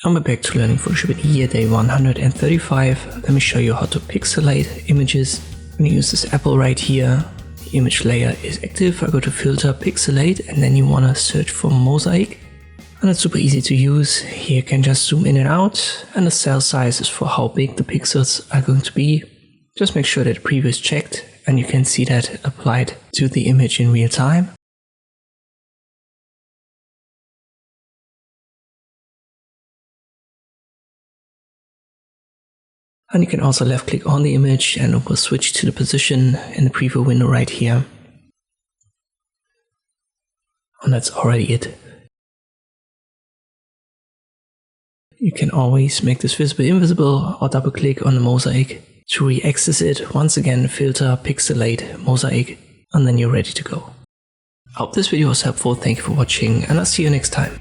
And we're back to learning Photoshop in year day 135. Let me show you how to pixelate images. I'm going to use this apple right here. The image layer is active. I go to filter, pixelate, and then you want to search for mosaic. And it's super easy to use. Here you can just zoom in and out, and the cell size is for how big the pixels are going to be. Just make sure that the preview is checked, and you can see that applied to the image in real time. And you can also left click on the image and it will switch to the position in the preview window right here. And that's already it. You can always make this visible, invisible, or double click on the mosaic to re-access it. Once again, filter, pixelate, mosaic, and then you're ready to go. I hope this video was helpful. Thank you for watching, and I'll see you next time.